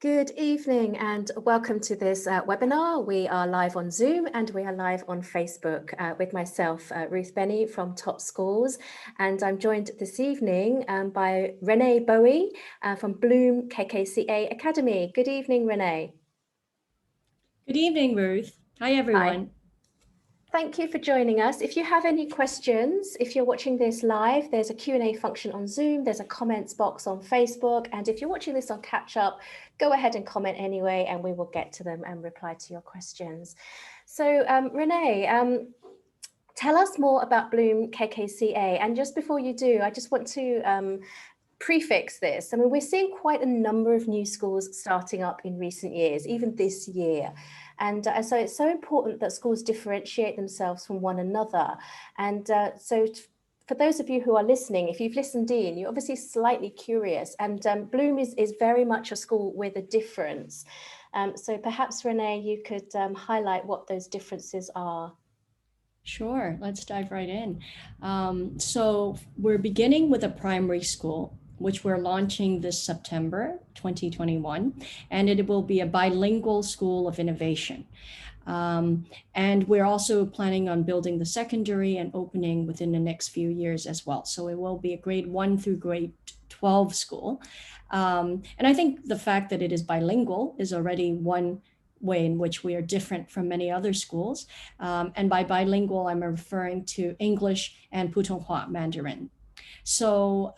Good evening and welcome to this webinar. We are live on Zoom and we are live on Facebook with myself, Ruth Benny from Top Schools. And I'm joined this evening by Renée Boey from Bloom KKCA Academy. Good evening, Renée. Good evening, Ruth. Hi, everyone. Hi. Thank you for joining us. If you have any questions, if you're watching this live, there's a Q&A function on Zoom, there's a comments box on Facebook, and if you're watching this on Catch Up, go ahead and comment anyway, and we will get to them and reply to your questions. So Renée, tell us more about Bloom KKCA. And just before you do, I just want to prefix this. I mean, we're seeing quite a number of new schools starting up in recent years, even this year. And so it's so important that schools differentiate themselves from one another. And so for those of you who are listening, if you've listened in, you're obviously slightly curious. And Bloom is very much a school with a difference. So perhaps, Renée, you could highlight what those differences are. Sure, let's dive right in. So we're beginning with a primary school, which we're launching this September 2021, and it will be a bilingual school of innovation. And we're also planning on building the secondary and opening within the next few years as well. So it will be a grade 1 through grade 12 school. And I think the fact that it is bilingual is already one way in which we are different from many other schools. And by bilingual, I'm referring to English and Putonghua Mandarin. So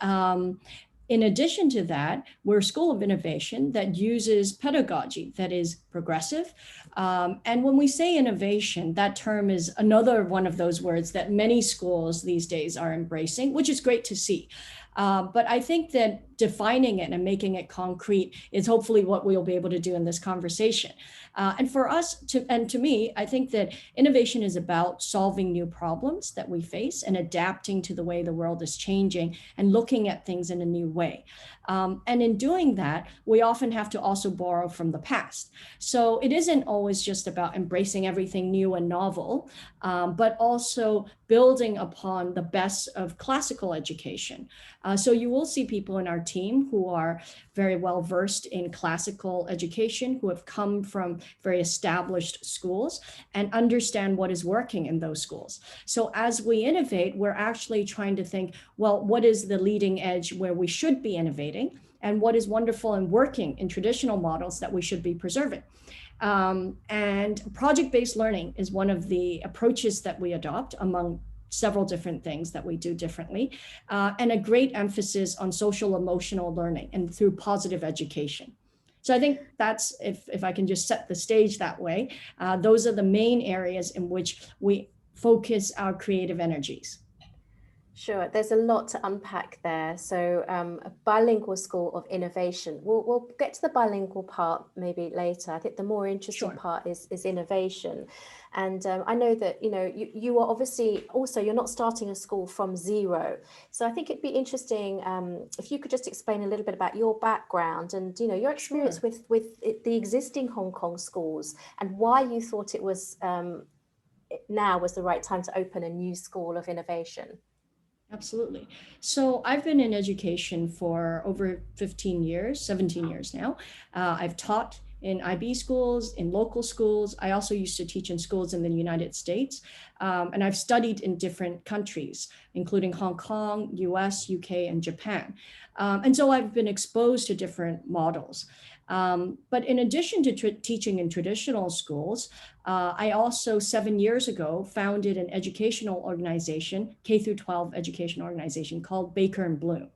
in addition to that, we're a school of innovation that uses pedagogy that is progressive. And when we say innovation, that term is another one of those words that many schools these days are embracing, which is great to see. But I think that defining it and making it concrete is hopefully what we'll be able to do in this conversation. And for us, to me, I think that innovation is about solving new problems that we face and adapting to the way the world is changing and looking at things in a new way. And in doing that, we often have to also borrow from the past. So it isn't always just about embracing everything new and novel, but also building upon the best of classical education. So you will see people in our team who are very well versed in classical education, who have come from very established schools and understand what is working in those schools. So as we innovate, we're actually trying to think, well, what is the leading edge where we should be innovating, and what is wonderful and working in traditional models that we should be preserving. And project-based learning is one of the approaches that we adopt among several different things that we do differently, and a great emphasis on social emotional learning and through positive education. So I think that's, if I can just set the stage that way, those are the main areas in which we focus our creative energies. Sure, there's a lot to unpack there. So a bilingual school of innovation. We'll get to the bilingual part maybe later. I think the more interesting part is innovation. And I know that, you are obviously also, you're not starting a school from zero. So I think it'd be interesting if you could just explain a little bit about your background and, your experience with the existing Hong Kong schools and why you thought it was now was the right time to open a new school of innovation. Absolutely. So I've been in education for over 15 years, 17 years now. I've taught in IB schools, in local schools. I also used to teach in schools in the United States. And I've studied in different countries, including Hong Kong, US, UK, and Japan. And so I've been exposed to different models. But in addition to teaching in traditional schools, I also 7 years ago founded an educational organization, K through 12 education organization called Baker and Bloom.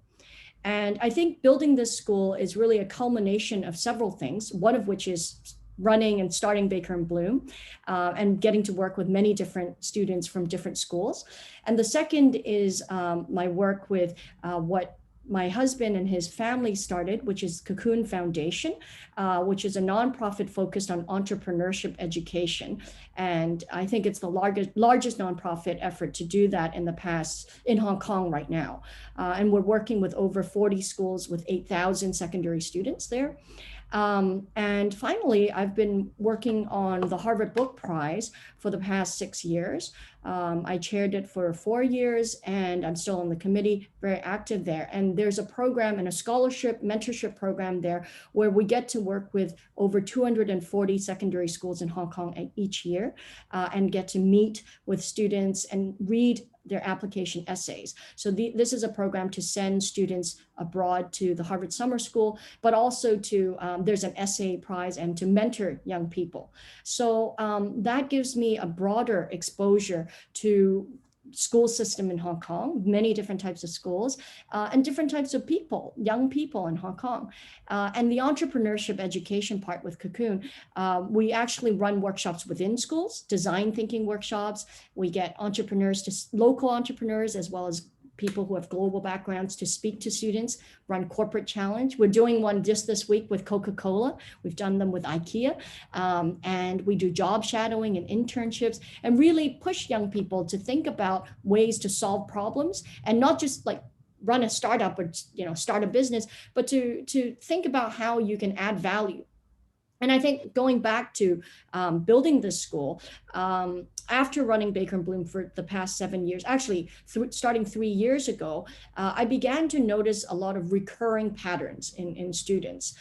And I think building this school is really a culmination of several things, one of which is running and starting Baker and Bloom and getting to work with many different students from different schools. And the second is my work with what my husband and his family started, which is Cocoon Foundation, which is a nonprofit focused on entrepreneurship education. And I think it's the largest nonprofit effort to do that in the past in Hong Kong right now. And we're working with over 40 schools with 8,000 secondary students there. And finally, I've been working on the Harvard Book Prize for the past 6 years. I chaired it for 4 years, and I'm still on the committee, very active there. And there's a program and a scholarship mentorship program there where we get to work with over 240 secondary schools in Hong Kong each year, and get to meet with students and read their application essays. So this is a program to send students abroad to the Harvard Summer School, but also to, there's an essay prize and to mentor young people. So that gives me a broader exposure to school system in Hong Kong, many different types of schools, and different types of people, young people in Hong Kong. And the entrepreneurship education part with Cocoon, we actually run workshops within schools, design thinking workshops. We get entrepreneurs, local entrepreneurs, as well as people who have global backgrounds to speak to students, run corporate challenge. We're doing one just this week with Coca-Cola. We've done them with IKEA. And we do job shadowing and internships and really push young people to think about ways to solve problems and not just like run a startup or start a business, but to think about how you can add value. And I think going back to building this school, after running Baker and Bloom for the past 7 years, actually starting 3 years ago, I began to notice a lot of recurring patterns in students.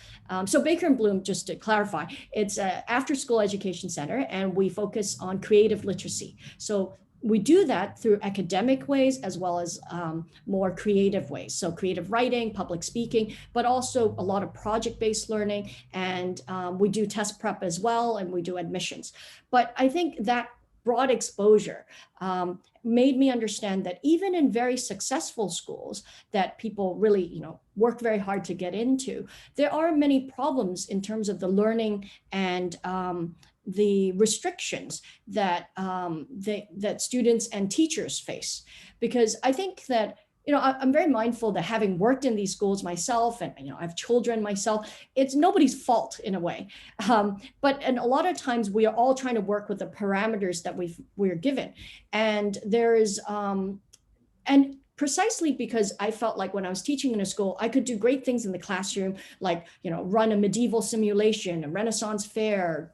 So Baker and Bloom, just to clarify, it's an after-school education center, and we focus on creative literacy. So we do that through academic ways as well as more creative ways. So creative writing, public speaking, but also a lot of project-based learning. And we do test prep as well, and we do admissions. But I think that broad exposure made me understand that even in very successful schools that people really, work very hard to get into, there are many problems in terms of the learning and the restrictions that that students and teachers face. Because I think that, I'm very mindful that having worked in these schools myself, and I have children myself, it's nobody's fault in a way. And a lot of times we are all trying to work with the parameters that we're given. And there is, and precisely because I felt like when I was teaching in a school, I could do great things in the classroom, like, run a medieval simulation, a Renaissance fair,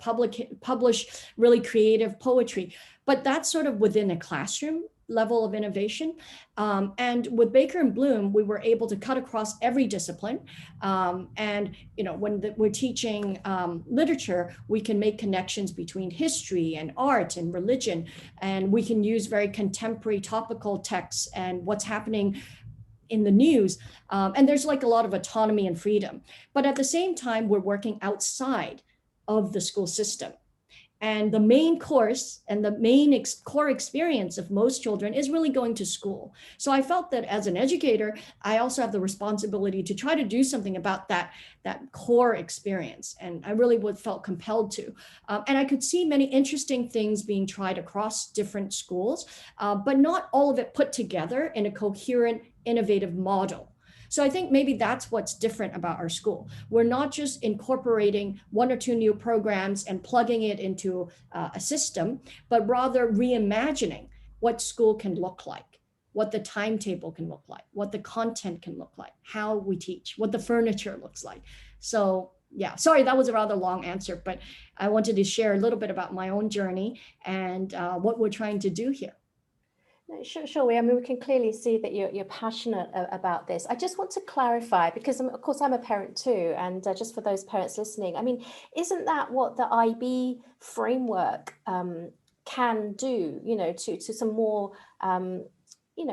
publish really creative poetry. But that's sort of within a classroom level of innovation. And with Baker and Bloom, we were able to cut across every discipline. And when we're teaching literature, we can make connections between history and art and religion. And we can use very contemporary topical texts and what's happening in the news. And there's like a lot of autonomy and freedom. But at the same time, we're working outside of the school system. And the main course and the main core experience of most children is really going to school. So I felt that as an educator, I also have the responsibility to try to do something about that core experience. And I really felt compelled to. And I could see many interesting things being tried across different schools, but not all of it put together in a coherent, innovative model. So I think maybe that's what's different about our school. We're not just incorporating 1 or 2 new programs and plugging it into a system, but rather reimagining what school can look like, what the timetable can look like, what the content can look like, how we teach, what the furniture looks like. So yeah, sorry, that was a rather long answer, but I wanted to share a little bit about my own journey and what we're trying to do here. No, sure. I mean, we can clearly see that you're passionate about this. I just want to clarify, because of course I'm a parent too, and just for those parents listening, I mean, isn't that what the IB framework can do? To some more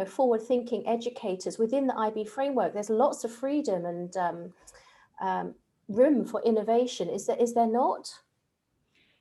forward-thinking educators within the IB framework. There's lots of freedom and room for innovation. Is there not?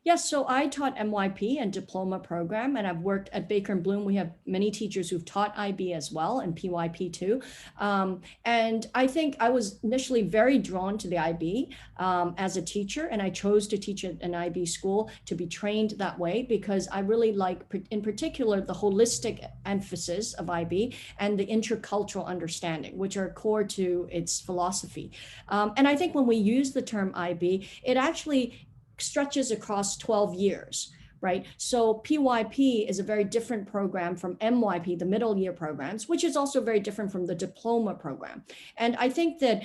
Yes, so I taught MYP and diploma program, and I've worked at Baker and Bloom. We have many teachers who've taught IB as well, and PYP too. And I think I was initially very drawn to the IB as a teacher, and I chose to teach at an IB school to be trained that way because I really like, in particular, the holistic emphasis of IB and the intercultural understanding, which are core to its philosophy. And I think when we use the term IB, it actually stretches across 12 years, right? So PYP is a very different program from MYP, the middle year programs, which is also very different from the diploma program. And I think that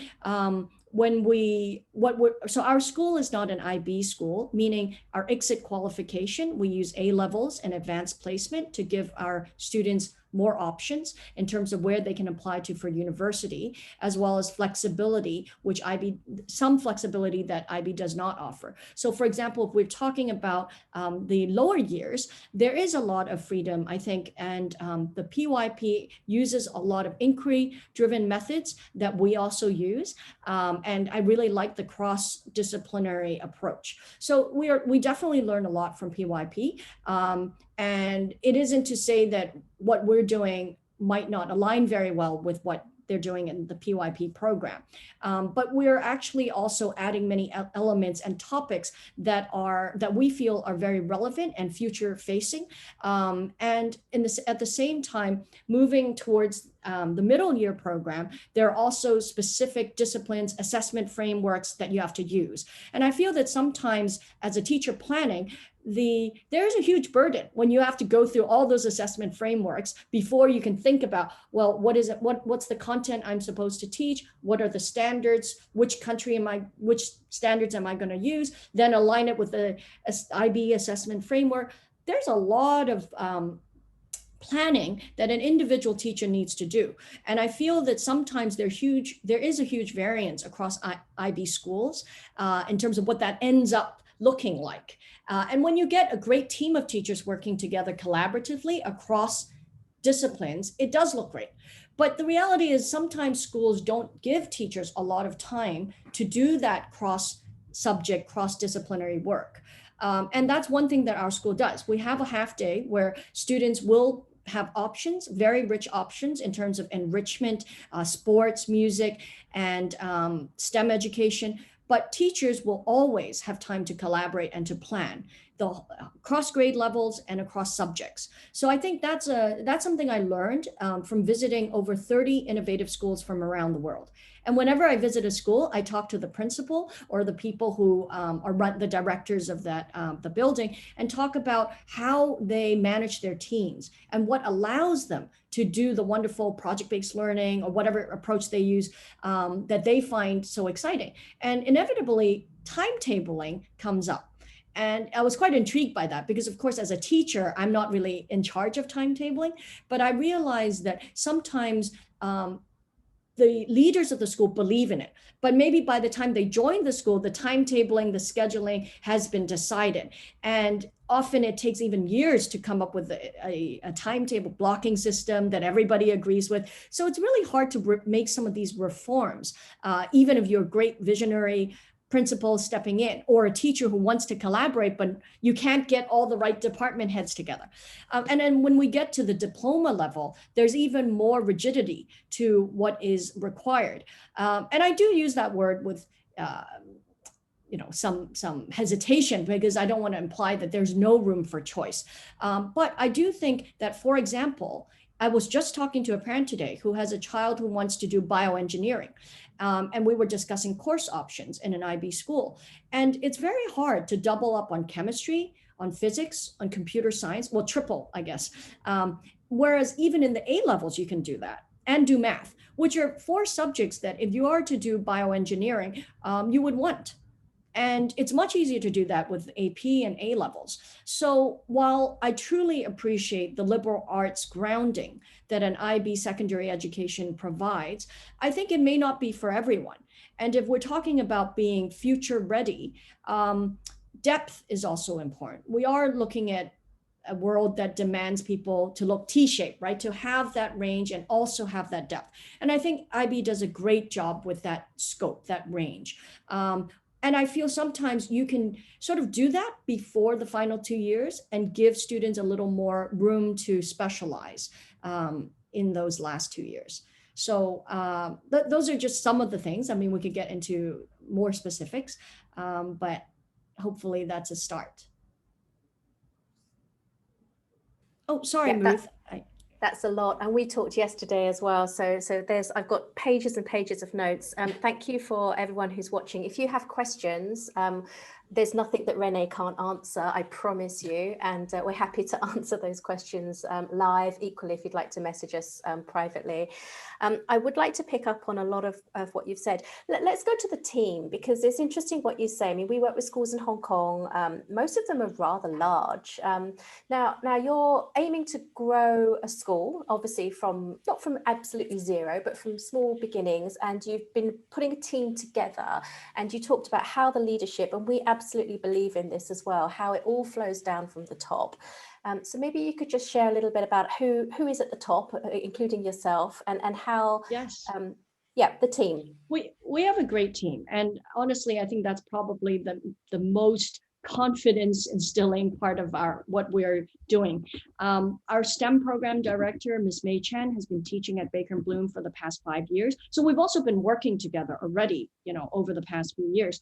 so our school is not an IB school, meaning our exit qualification, we use A levels and advanced placement to give our students more options in terms of where they can apply to for university, as well as flexibility, which some flexibility that IB does not offer. So for example, if we're talking about the lower years, there is a lot of freedom, I think, and the PYP uses a lot of inquiry-driven methods that we also use, and I really like the cross-disciplinary approach. So we definitely learn a lot from PYP. And it isn't to say that what we're doing might not align very well with what they're doing in the PYP program. But we're actually also adding many elements and topics that we feel are very relevant and future facing. And at the same time, moving towards the middle year program, there are also specific disciplines, assessment frameworks that you have to use. And I feel that sometimes as a teacher planning, there's a huge burden when you have to go through all those assessment frameworks before you can think about, well, what's the content I'm supposed to teach? What are the standards? Which standards am I going to use? Then align it with the IB assessment framework. There's a lot of planning that an individual teacher needs to do. And I feel that sometimes there is a huge variance across IB schools in terms of what that ends up looking like. And when you get a great team of teachers working together collaboratively across disciplines, it does look great. But the reality is sometimes schools don't give teachers a lot of time to do that cross-subject, cross-disciplinary work. And that's one thing that our school does. We have a half day where students will have options, very rich options in terms of enrichment, sports, music, and STEM education. But teachers will always have time to collaborate and to plan the cross grade levels and across subjects. So I think that's something I learned from visiting over 30 innovative schools from around the world. And whenever I visit a school, I talk to the principal or the people who are the directors of the building and talk about how they manage their teams and what allows them to do the wonderful project-based learning or whatever approach they use that they find so exciting. And inevitably, timetabling comes up. And I was quite intrigued by that because, of course, as a teacher, I'm not really in charge of timetabling, but I realized that sometimes the leaders of the school believe in it, but maybe by the time they join the school, the timetabling, the scheduling has been decided. And often it takes even years to come up with a timetable blocking system that everybody agrees with. So it's really hard to make some of these reforms, even if you're a great visionary principal stepping in or a teacher who wants to collaborate, but you can't get all the right department heads together. And then when we get to the diploma level, there's even more rigidity to what is required. And I do use that word with some hesitation because I don't want to imply that there's no room for choice. But I do think that, for example, I was just talking to a parent today who has a child who wants to do bioengineering. And we were discussing course options in an IB school. And it's very hard to double up on chemistry, on physics, on computer science, well, triple, I guess. Whereas even in the A levels, you can do that and do math, which are 4 subjects that if you are to do bioengineering, you would want. And it's much easier to do that with AP and A levels. So while I truly appreciate the liberal arts grounding that an IB secondary education provides, I think it may not be for everyone. And if we're talking about being future ready, depth is also important. We are looking at a world that demands people to look T-shaped, right? To have that range and also have that depth. And I think IB does a great job with that scope, that range. And I feel sometimes you can sort of do that before the final 2 years and give students a little more room to specialize in those last 2 years. So those are just some of the things. I mean, we could get into more specifics, but hopefully that's a start. Oh, sorry, Yeah, Ruth. That's a lot, and we talked yesterday as well. So I've got pages and pages of notes. Thank you for everyone who's watching. If you have questions, There's nothing that Renée can't answer, I promise you. And we're happy to answer those questions live, equally if you'd like to message us privately. I would like to pick up on a lot of what you've said. Let's go to the team, because it's interesting what you say. I mean, we work with schools in Hong Kong. Most of them are rather large. Now you're aiming to grow a school, obviously not from absolutely zero, but from small beginnings. And you've been putting a team together, and you talked about how the leadership, and we absolutely believe in this as well, how it all flows down from the top. So maybe you could just share a little bit about who is at the top, including yourself, and how, Yes. The team. We have a great team. And honestly, I think that's probably the most confidence instilling part of what we're doing. Our STEM program director, Ms. Mei Chen, has been teaching at Baker and Bloom for the past 5 years. So we've also been working together already, over the past few years.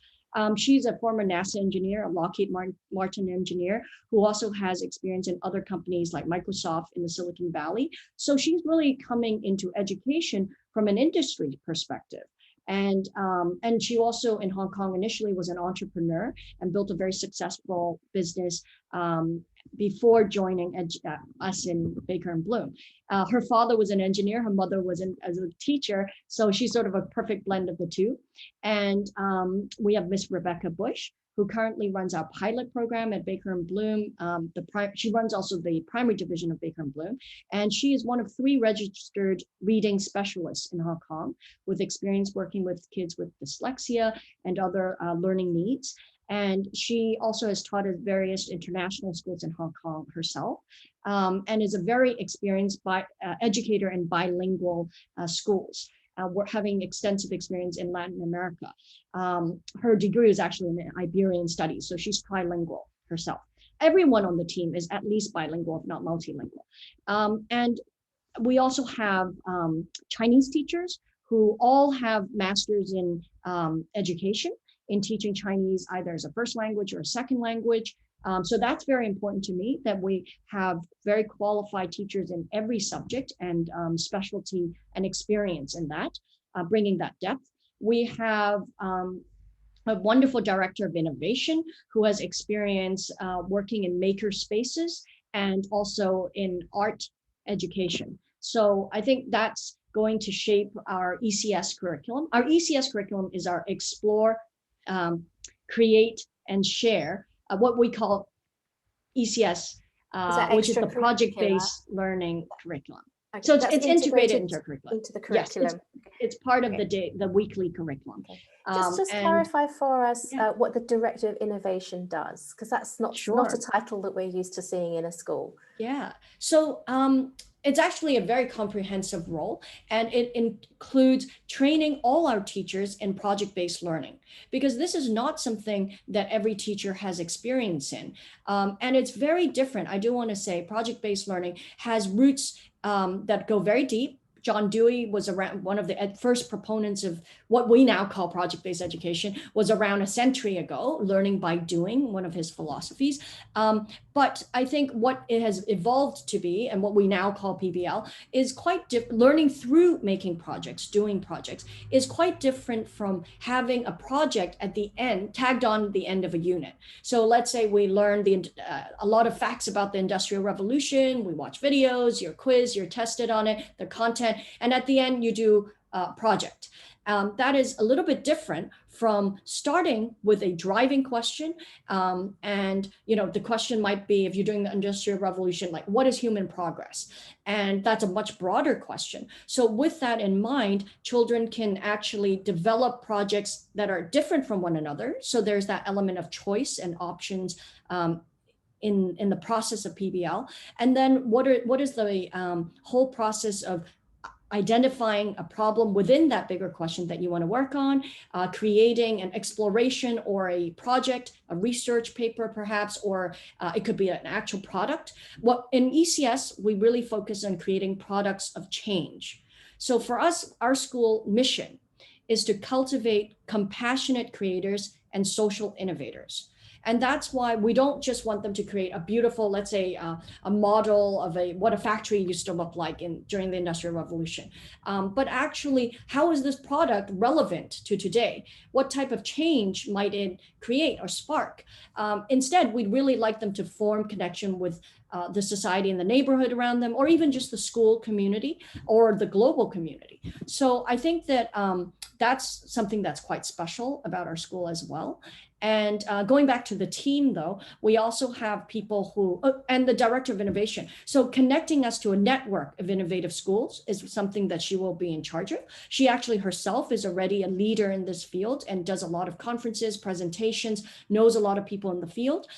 She's a former NASA engineer, a Lockheed Martin engineer, who also has experience in other companies like Microsoft in the Silicon Valley. So she's really coming into education from an industry perspective. And she also in Hong Kong initially was an entrepreneur and built a very successful business before joining us in Baker and Bloom. Her father was an engineer, her mother was as a teacher, so she's sort of a perfect blend of the two. And we have Miss Rebecca Bush, who currently runs our pilot program at Baker and Bloom. She runs also the primary division of Baker and Bloom, and she is one of 3 registered reading specialists in Hong Kong with experience working with kids with dyslexia and other learning needs. And she also has taught at various international schools in Hong Kong herself, and is a very experienced educator in bilingual schools. We're having extensive experience in Latin America. Her degree is actually in Iberian studies, so she's trilingual herself. Everyone on the team is at least bilingual, if not multilingual. And we also have Chinese teachers who all have masters in education, in teaching Chinese either as a first language or a second language. So that's very important to me, that we have very qualified teachers in every subject and specialty and experience in that, bringing that depth. We have a wonderful director of innovation who has experience working in maker spaces and also in art education. So I think that's going to shape our ECS curriculum. Our ECS curriculum is our explore, create, and share, what we call ECS, which is the project-based learning curriculum. Okay. So it's integrated into curriculum. Into the curriculum. Yes, it's part of the weekly curriculum. Okay. Just clarify for us what the Director of Innovation does, because that's not a title that we're used to seeing in a school. Yeah. So it's actually a very comprehensive role, and it includes training all our teachers in project-based learning, because this is not something that every teacher has experience in. And it's very different. I do want to say project-based learning has roots that go very deep. John Dewey was around, one of the first proponents of what we now call project-based education, was around a century ago, learning by doing, one of his philosophies. But I think what it has evolved to be, and what we now call PBL, is quite different. Learning through making projects, doing projects, is quite different from having a project at the end, tagged on the end of a unit. So let's say we learn a lot of facts about the Industrial Revolution, we watch videos, you're quizzed, you're tested on it, the content, and at the end you do a project. That is a little bit different from starting with a driving question. And the question might be, if you're doing the Industrial Revolution, like, what is human progress? And that's a much broader question. So with that in mind, children can actually develop projects that are different from one another. So there's that element of choice and options in the process of PBL. And then what is the whole process of identifying a problem within that bigger question that you want to work on, creating an exploration or a project, a research paper perhaps, or it could be an actual product. In ECS, we really focus on creating products of change. So for us, our school mission is to cultivate compassionate creators and social innovators. And that's why we don't just want them to create a beautiful, let's say, a model of what a factory used to look like during the Industrial Revolution. But actually, how is this product relevant to today? What type of change might it create or spark? Instead, we'd really like them to form connection with the society and the neighborhood around them, or even just the school community or the global community. So I think that that's something that's quite special about our school as well. And going back to the team, though, we also have people who, and the director of innovation. So connecting us to a network of innovative schools is something that she will be in charge of. She actually herself is already a leader in this field and does a lot of conferences, presentations, knows a lot of people in the field.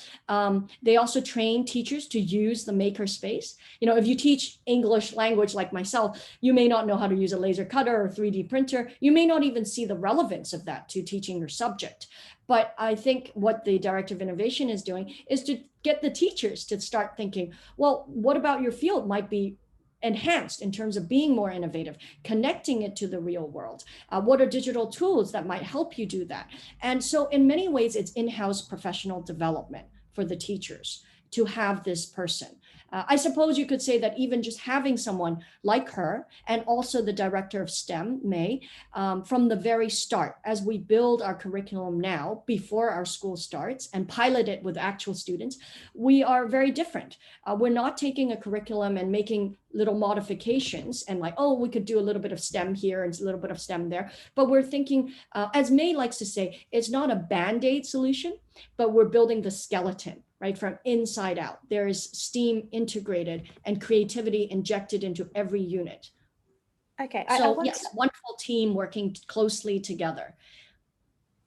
They also train teachers to use the maker space. You know, if you teach English language like myself, you may not know how to use a laser cutter or 3D printer. You may not even see the relevance of that to teaching your subject. But I think what the Director of Innovation is doing is to get the teachers to start thinking, well, what about your field might be enhanced in terms of being more innovative, connecting it to the real world? What are digital tools that might help you do that? And so in many ways, it's in-house professional development for the teachers to have this person. I suppose you could say that even just having someone like her, and also the director of STEM, May, from the very start, as we build our curriculum now, before our school starts, and pilot it with actual students, we are very different. We're not taking a curriculum and making little modifications and like, oh, we could do a little bit of STEM here and a little bit of STEM there. But we're thinking, as May likes to say, it's not a Band-Aid solution, but we're building the skeleton, right, from inside out. There is STEAM integrated and creativity injected into every unit. Okay. So yes, wonderful team working closely together.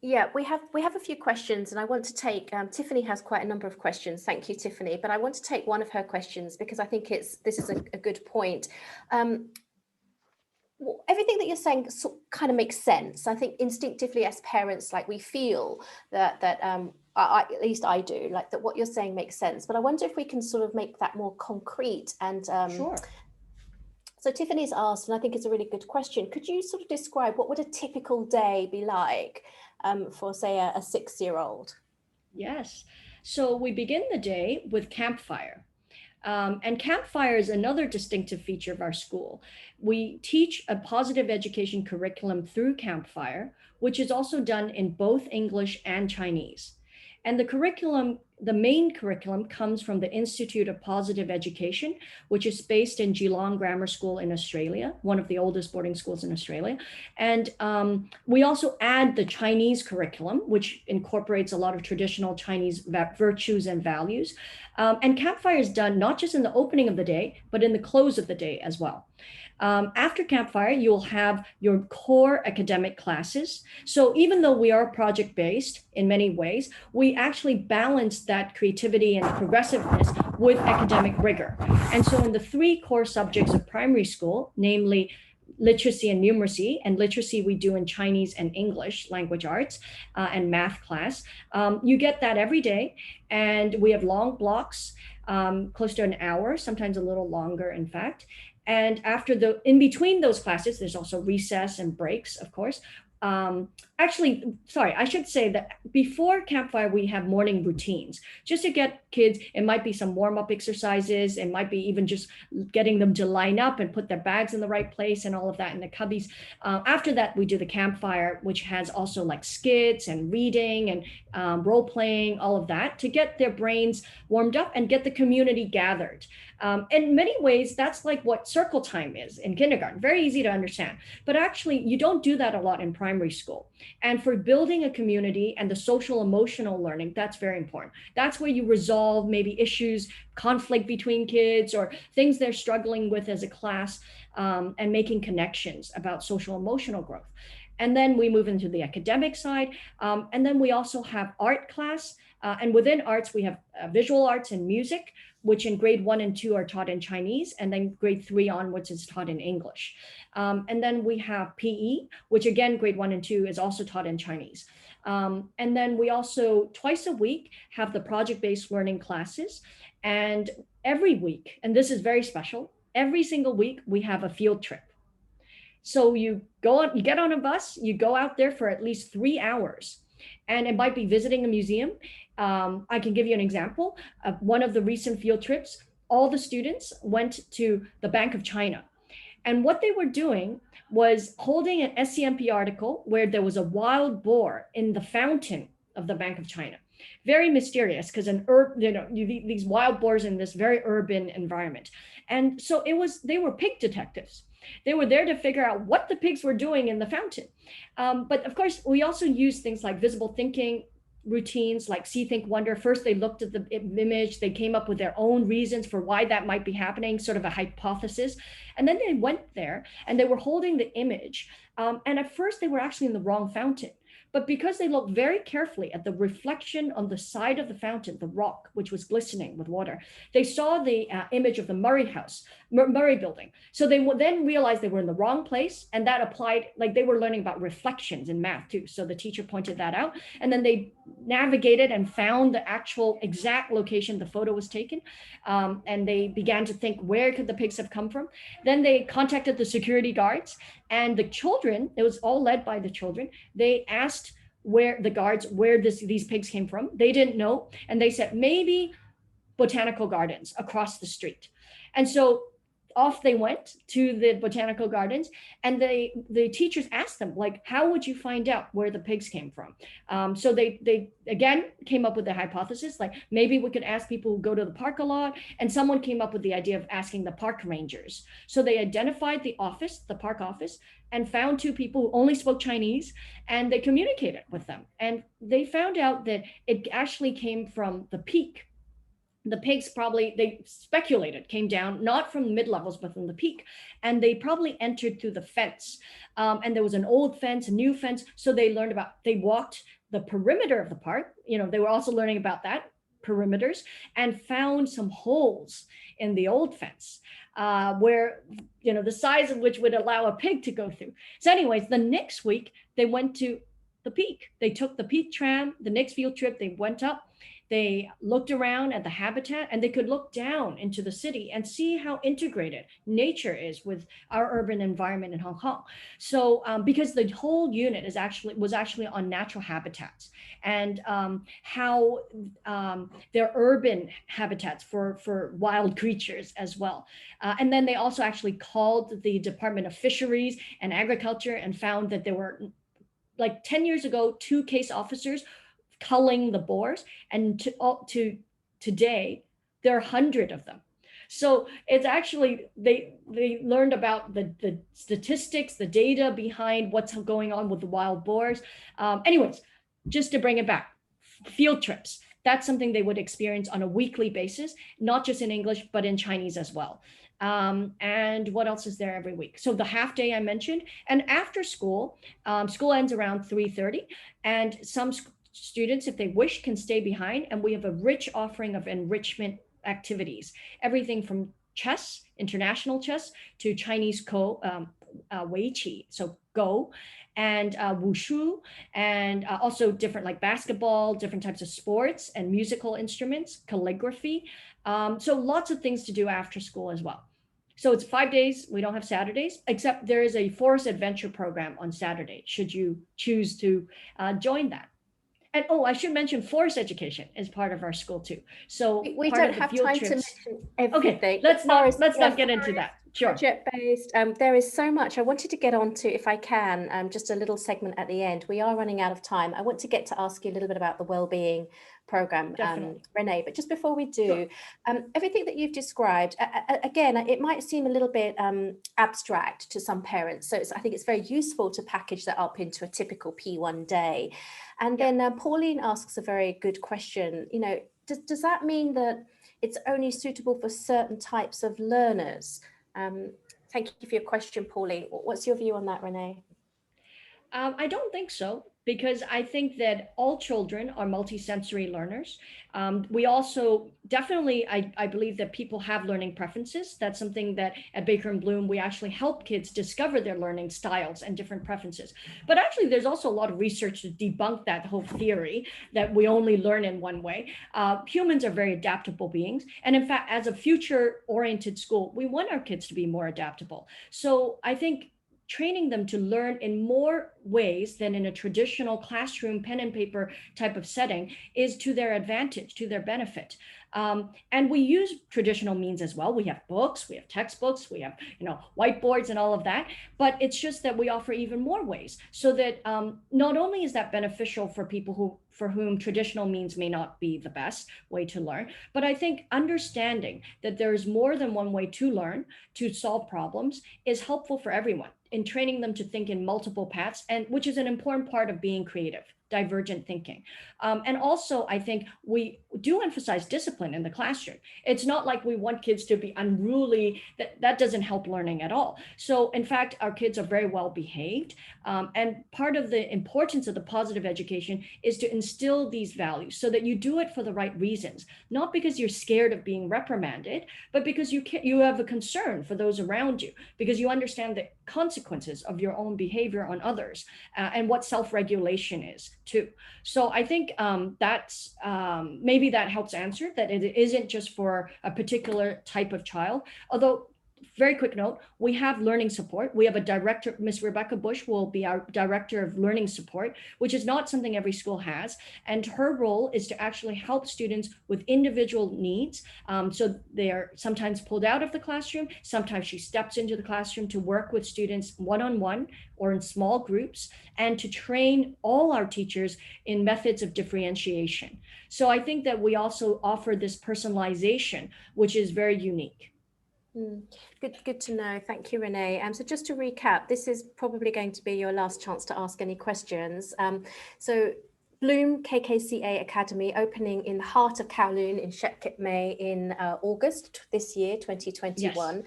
Yeah, we have a few questions, and I want to take, Tiffany has quite a number of questions. Thank you, Tiffany. But I want to take one of her questions because I think this is a good point. Everything that you're saying kind of makes sense. I think instinctively as parents, like we feel that at least I do, like that what you're saying makes sense. But I wonder if we can sort of make that more concrete. And sure. So Tiffany's asked, and I think it's a really good question, could you sort of describe what would a typical day be like for, say, a 6-year-old? Yes. So we begin the day with campfire. And campfire is another distinctive feature of our school. We teach a positive education curriculum through campfire, which is also done in both English and Chinese. And the main curriculum comes from the Institute of Positive Education, which is based in Geelong Grammar School in Australia, one of the oldest boarding schools in Australia. And we also add the Chinese curriculum, which incorporates a lot of traditional Chinese virtues and values. And campfire is done not just in the opening of the day, but in the close of the day as well. After campfire, you'll have your core academic classes. So even though we are project-based in many ways, we actually balance that creativity and progressiveness with academic rigor. And so in the 3 core subjects of primary school, namely literacy and numeracy, and literacy we do in Chinese and English language arts and math class, you get that every day. And we have long blocks, close to an hour, sometimes a little longer, in fact. And in between those classes, there's also recess and breaks, of course. Actually, sorry, I should say that before campfire, we have morning routines just to get kids. It might be some warm-up exercises. It might be even just getting them to line up and put their bags in the right place and all of that in the cubbies. After that, we do the campfire, which has also like skits and reading and role playing, all of that to get their brains warmed up and get the community gathered. In many ways, that's like what circle time is in kindergarten. Very easy to understand. But actually, you don't do that a lot in primary school. And for building a community and the social emotional learning, that's very important. That's where you resolve maybe issues, conflict between kids, or things they're struggling with as a class, and making connections about social emotional growth. And then we move into the academic side. And then we also have art class. And within arts, we have visual arts and music, which in grade 1 and 2 are taught in Chinese, and then grade 3 onwards is taught in English. And then we have PE, which again, grade 1 and 2 is also taught in Chinese. And then we also twice a week have the project-based learning classes. And every week, and this is very special, every single week we have a field trip. So you get on a bus, you go out there for at least 3 hours. and it might be visiting a museum. I can give you an example of one of the recent field trips. All the students went to the Bank of China. And what they were doing was holding an SCMP article where there was a wild boar in the fountain of the Bank of China. Very mysterious, because these wild boars in this very urban environment. And so they were pig detectives. They were there to figure out what the pigs were doing in the fountain. But of course, we also use things like visible thinking routines, like see, think, wonder. First, they looked at the image, they came up with their own reasons for why that might be happening, sort of a hypothesis. And then they went there and they were holding the image. And at first they were actually in the wrong fountain. But because they looked very carefully at the reflection on the side of the fountain, the rock, which was glistening with water, they saw the image of the Murray building. So they then realized they were in the wrong place, and that applied, like they were learning about reflections in math too. So the teacher pointed that out, and then they navigated and found the actual exact location the photo was taken. And they began to think, where could the pigs have come from? Then they contacted the security guards, and the children, it was all led by the children. They asked where these pigs came from. They didn't know. And they said, maybe botanical gardens across the street. And so off they went to the botanical gardens, and the teachers asked them, like, how would you find out where the pigs came from? So they again came up with the hypothesis, like maybe we could ask people who go to the park a lot, and someone came up with the idea of asking the park rangers. So they identified the park office, and found two people who only spoke Chinese, and they communicated with them. And they found out that it actually came from the peak. The pigs probably, they speculated, came down, not from the mid-levels, but from the peak. And they probably entered through the fence. And there was an old fence, a new fence. So they walked the perimeter of the park. They were also learning about that, perimeters, and found some holes in the old fence where, the size of which would allow a pig to go through. So anyways, the next week they went to the peak. They took the peak tram, the next field trip, they went up. They looked around at the habitat, and they could look down into the city and see how integrated nature is with our urban environment in Hong Kong. So because the whole unit was actually on natural habitats, and how they're urban habitats for wild creatures as well. And then they also actually called the Department of Fisheries and Agriculture and found that there were, like 10 years ago, 2 case officers culling the boars, and to today there are 100 of them. So it's actually, they learned about the statistics, the data behind what's going on with the wild boars. Anyways, just to bring it back, field trips, that's something they would experience on a weekly basis, not just in English, but in Chinese as well. And what else is there every week? So the half day I mentioned, and after school, school ends around 3:30, and some students, if they wish, can stay behind, and we have a rich offering of enrichment activities, everything from chess, international chess, to Chinese Wei Qi, so Go, and wushu, and also different like basketball, different types of sports and musical instruments, calligraphy. So lots of things to do after school as well. So it's 5 days. We don't have Saturdays, except there is a forest adventure program on Saturday, should you choose to join that. And I should mention forest education is part of our school too. So we don't have time to mention everything. Okay, let's not get into that. Sure. Project-based. There is so much I wanted to get onto, if I can, just a little segment at the end. We are running out of time. I want to get to ask you a little bit about the wellbeing program, Renée. But just before we do, sure. Everything that you've described, again, it might seem a little bit abstract to some parents. So I think it's very useful to package that up into a typical P1 day. And then Pauline asks a very good question. Does that mean that it's only suitable for certain types of learners? Thank you for your question, Pauline. What's your view on that, Renée? I don't think so, because I think that all children are multisensory learners. We also definitely, I believe that people have learning preferences. That's something that at Baker and Bloom, we actually help kids discover their learning styles and different preferences. But actually, there's also a lot of research to debunk that whole theory that we only learn in one way. Humans are very adaptable beings. And in fact, as a future-oriented school, we want our kids to be more adaptable. So I think training them to learn in more ways than in a traditional classroom, pen and paper type of setting is to their advantage, to their benefit. And we use traditional means as well. We have books, we have textbooks, we have, whiteboards and all of that. But it's just that we offer even more ways so that not only is that beneficial for people for whom traditional means may not be the best way to learn, but I think understanding that there is more than one way to learn, to solve problems, is helpful for everyone in training them to think in multiple paths, and which is an important part of being creative, divergent thinking. And also, I think we do emphasize discipline in the classroom. It's not like we want kids to be unruly. That doesn't help learning at all. So in fact, our kids are very well behaved. And part of the importance of the positive education is to instill these values so that you do it for the right reasons, not because you're scared of being reprimanded, but because you have a concern for those around you, because you understand the consequences of your own behavior on others, and what self-regulation is too. So I think that's maybe that helps answer that it isn't just for a particular type of child. Although, very quick note, we have learning support. We have a director, Miss Rebecca Bush will be our director of learning support, which is not something every school has. And her role is to actually help students with individual needs. So they are sometimes pulled out of the classroom. Sometimes she steps into the classroom to work with students one-on-one or in small groups, and to train all our teachers in methods of differentiation. So I think that we also offer this personalization, which is very unique. Good to know. Thank you, Renee. So just to recap, this is probably going to be your last chance to ask any questions. So Bloom KKCA Academy opening in the heart of Kowloon in Shek Kip Mei in August this year, 2021. Yes.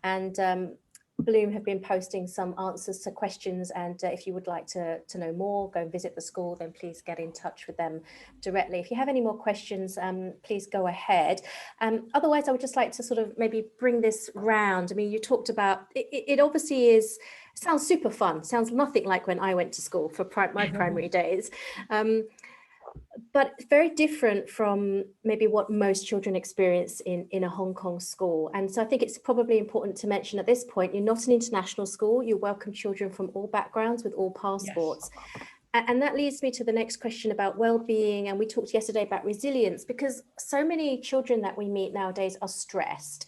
And Bloom have been posting some answers to questions, and if you would like to know more, go and visit the school, then please get in touch with them directly. If you have any more questions, please go ahead. Otherwise, I would just like to sort of maybe bring this round. I mean, you talked about, it obviously sounds super fun, sounds nothing like when I went to school for my primary days. But very different from maybe what most children experience in a Hong Kong school. And so I think it's probably important to mention at this point, you're not an international school. You welcome children from all backgrounds with all passports. Yes. And that leads me to the next question about well-being. And we talked yesterday about resilience, because so many children that we meet nowadays are stressed.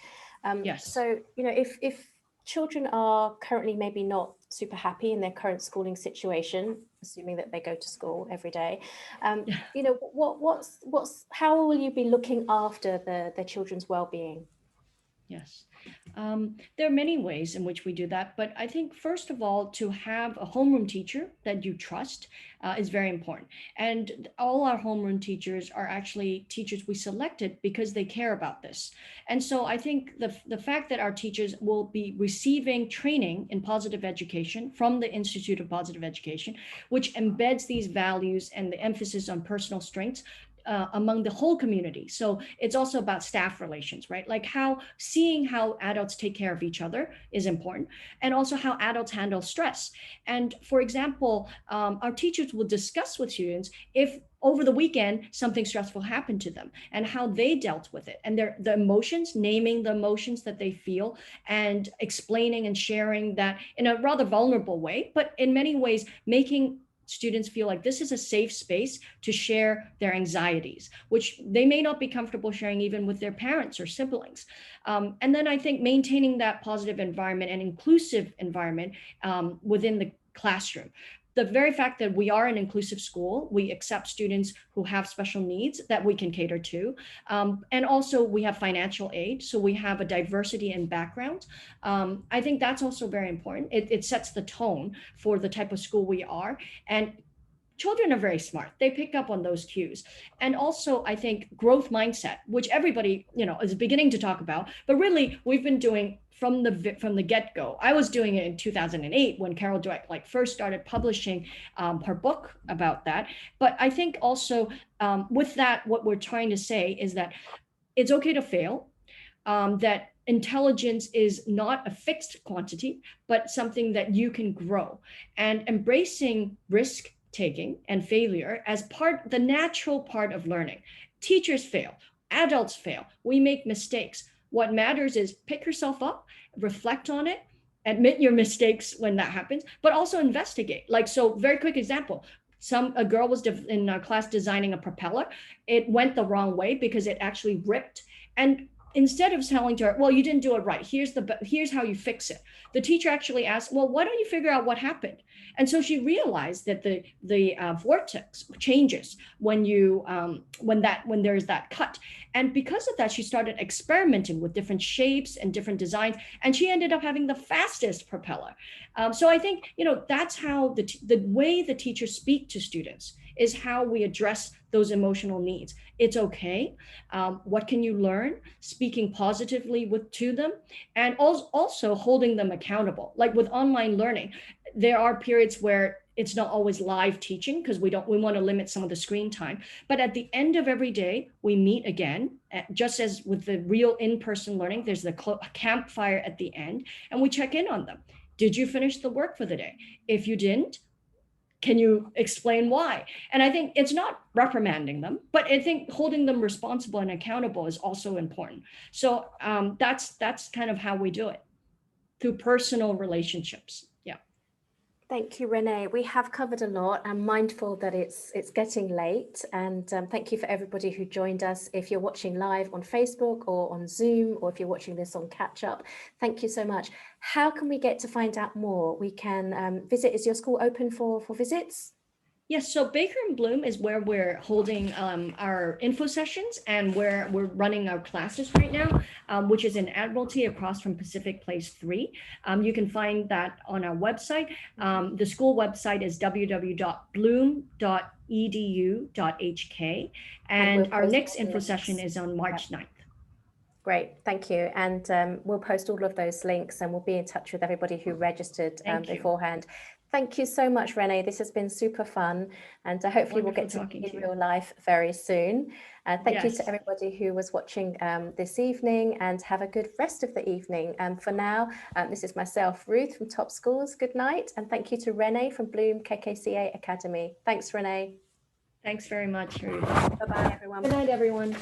Yes. So, if children are currently maybe not super happy in their current schooling situation, assuming that they go to school every day, how will you be looking after their children's well-being? Yes, there are many ways in which we do that, but I think first of all, to have a homeroom teacher that you trust is very important. And all our homeroom teachers are actually teachers we selected because they care about this. And so I think the fact that our teachers will be receiving training in positive education from the Institute of Positive Education, which embeds these values and the emphasis on personal strengths among the whole community. So it's also about staff relations, right? Like seeing how adults take care of each other is important, and also how adults handle stress. And for example, our teachers will discuss with students if over the weekend something stressful happened to them and how they dealt with it, and the emotions, naming the emotions that they feel, and explaining and sharing that in a rather vulnerable way, but in many ways making students feel like this is a safe space to share their anxieties, which they may not be comfortable sharing even with their parents or siblings. And then I think maintaining that positive environment and inclusive environment within the classroom. The very fact that we are an inclusive school, we accept students who have special needs that we can cater to. And also we have financial aid, so we have a diversity in background. I think that's also very important. It sets the tone for the type of school we are. And children are very smart. They pick up on those cues. And also, I think growth mindset, which everybody, is beginning to talk about, but really we've been doing from the get-go. I was doing it in 2008 when Carol Dweck first started publishing her book about that. But I think also with that, what we're trying to say is that it's okay to fail, that intelligence is not a fixed quantity, but something that you can grow, and embracing risk taking and failure as the natural part of learning. Teachers fail, adults fail, we make mistakes. What matters is pick yourself up, reflect on it, admit your mistakes when that happens, but also investigate. Like, so very quick example. A girl was in our class designing a propeller. It went the wrong way because it actually ripped. And instead of telling to her, well, you didn't do it right, here's how you fix it, the teacher actually asked, well, why don't you figure out what happened? And so she realized that the vortex changes when there's that cut. And because of that, she started experimenting with different shapes and different designs, and she ended up having the fastest propeller. So I think, that's how the way the teachers speak to students is how we address those emotional needs. It's okay. What can you learn? Speaking positively to them, and also holding them accountable. Like with online learning, there are periods where it's not always live teaching because we want to limit some of the screen time. But at the end of every day, we meet again, just as with the real in-person learning, there's the campfire at the end, and we check in on them. Did you finish the work for the day? If you didn't, can you explain why? And I think it's not reprimanding them, but I think holding them responsible and accountable is also important. So that's kind of how we do it, through personal relationships. Yeah. Thank you, Renée. We have covered a lot. I'm mindful that it's getting late, and thank you for everybody who joined us. If you're watching live on Facebook or on Zoom, or if you're watching this on catch up, thank you so much. How can we get to find out more? We can visit. Is your school open for visits? Yes, so Baker and Bloom is where we're holding our info sessions and where we're running our classes right now, which is in Admiralty across from Pacific Place 3. You can find that on our website. The school website is www.bloom.edu.hk. And our next info session is on March 9th. Great, thank you. And we'll post all of those links, and we'll be in touch with everybody who registered beforehand. Thank you so much, Renée. This has been super fun, and hopefully we'll get to meet in real life very soon. Thank you to everybody who was watching this evening, and have a good rest of the evening. For now, this is myself, Ruth from Top Schools. Good night, and thank you to Renée from Bloom KKCA Academy. Thanks, Renée. Thanks very much, Ruth. Bye-bye, everyone. Good night, everyone.